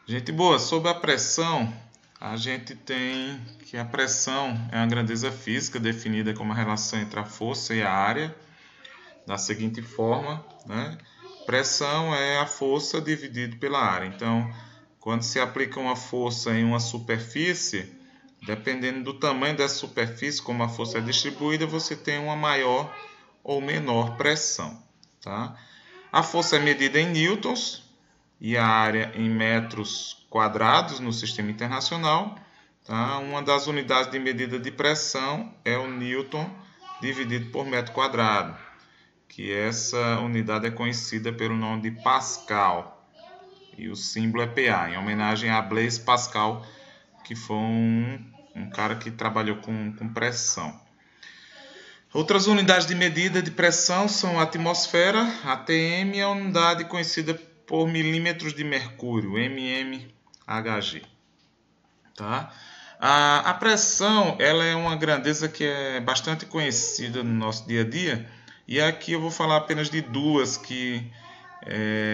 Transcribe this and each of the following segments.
Gente boa, sobre a pressão, a gente tem que a pressão é uma grandeza física definida como a relação entre a força e a área, da seguinte forma, né? Pressão é a força dividido pela área. Então, quando se aplica uma força em uma superfície, dependendo do tamanho dessa superfície, como a força é distribuída, você tem uma maior ou menor pressão, tá? A força é medida em newtons e a área em metros quadrados no sistema internacional. Tá? Uma das unidades de medida de pressão é o newton dividido por metro quadrado, que essa unidade é conhecida pelo nome de Pascal, e o símbolo é PA, em homenagem a Blaise Pascal, que foi um cara que trabalhou com pressão. Outras unidades de medida de pressão são a atmosfera, ATM, e a unidade conhecida por milímetros de mercúrio, mmHg. Tá? A pressão ela é uma grandeza que é bastante conhecida no nosso dia a dia, e aqui eu vou falar apenas de duas que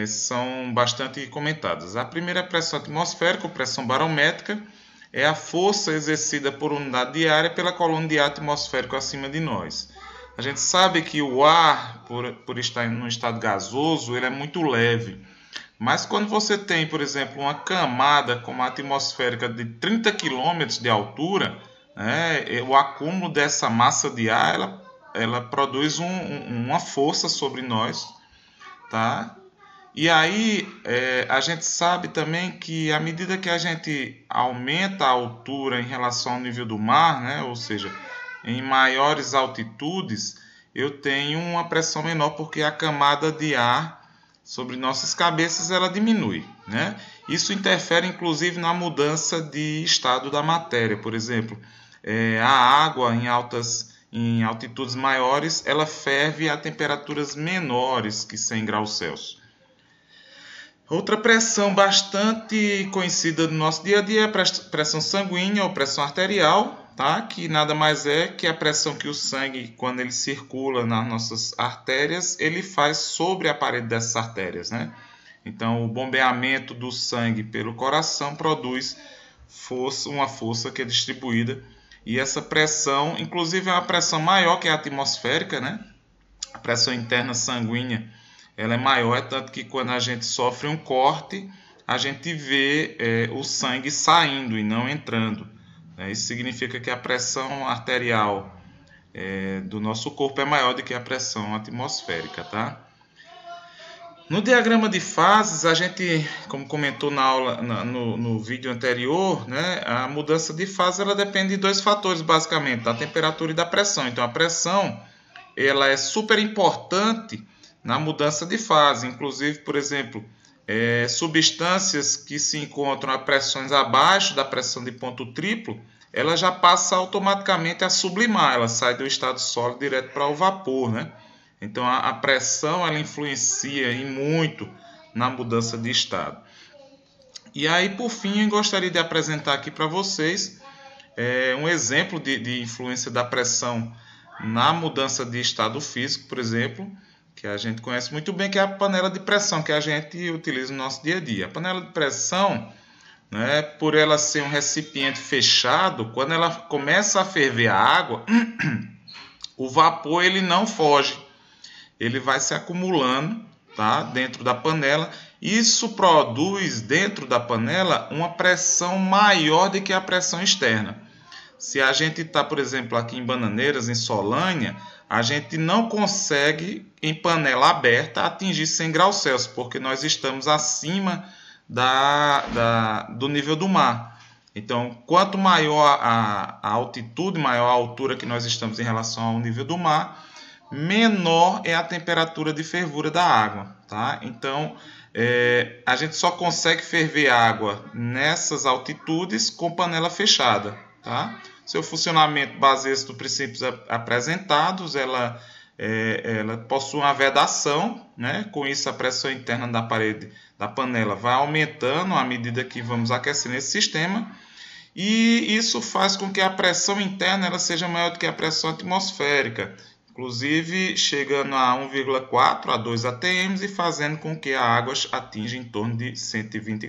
são bastante comentadas. A primeira é a pressão atmosférica, ou pressão barométrica, é a força exercida por unidade de área pela coluna de ar atmosférico acima de nós. A gente sabe que o ar, por estar em um estado gasoso, ele é muito leve. Mas quando você tem, por exemplo, uma camada como a atmosférica de 30 km de altura, né, o acúmulo dessa massa de ar ela produz uma força sobre nós, tá? E aí a gente sabe também que à medida que a gente aumenta a altura em relação ao nível do mar, né, ou seja, em maiores altitudes, eu tenho uma pressão menor porque a camada de ar sobre nossas cabeças ela diminui, né? Isso interfere inclusive na mudança de estado da matéria. Por exemplo, a água em altitudes maiores ela ferve a temperaturas menores que 100 graus Celsius. Outra pressão bastante conhecida no nosso dia a dia é a pressão sanguínea ou pressão arterial, tá? Que nada mais é que a pressão que o sangue, quando ele circula nas nossas artérias, ele faz sobre a parede dessas artérias, né? Então, o bombeamento do sangue pelo coração produz uma força que é distribuída, e essa pressão, inclusive, é uma pressão maior que a atmosférica, né? A pressão interna sanguínea ela é maior, é tanto que quando a gente sofre um corte, a gente vê o sangue saindo e não entrando. Isso significa que a pressão arterial do nosso corpo é maior do que a pressão atmosférica, tá? No diagrama de fases, a gente, como comentou na aula, no vídeo anterior, né, a mudança de fase ela depende de dois fatores, basicamente, da temperatura e da pressão. Então, a pressão ela é super importante na mudança de fase. Inclusive, por exemplo, substâncias que se encontram a pressões abaixo da pressão de ponto triplo, ela já passa automaticamente a sublimar, ela sai do estado sólido direto para o vapor, né? Então a pressão ela influencia em muito na mudança de estado. E aí, por fim, eu gostaria de apresentar aqui para vocês um exemplo de influência da pressão na mudança de estado físico, por exemplo, que a gente conhece muito bem, que é a panela de pressão que a gente utiliza no nosso dia a dia. A panela de pressão, né, por ela ser um recipiente fechado, quando ela começa a ferver a água, o vapor ele não foge, ele vai se acumulando, tá, dentro da panela. Isso produz dentro da panela uma pressão maior do que a pressão externa. Se a gente está, por exemplo, aqui em Bananeiras, em Solânia, a gente não consegue, em panela aberta, atingir 100 graus Celsius, porque nós estamos acima do nível do mar. Então, quanto maior a altitude, maior a altura que nós estamos em relação ao nível do mar, menor é a temperatura de fervura da água, tá? Então, a gente só consegue ferver água nessas altitudes com panela fechada, tá? Seu funcionamento baseia-se nos princípios apresentados, ela possui uma vedação, né? Com isso a pressão interna da parede da panela vai aumentando à medida que vamos aquecendo esse sistema, e isso faz com que a pressão interna ela seja maior do que a pressão atmosférica, inclusive chegando a 1,4 a 2 atm e fazendo com que a água atinja em torno de 120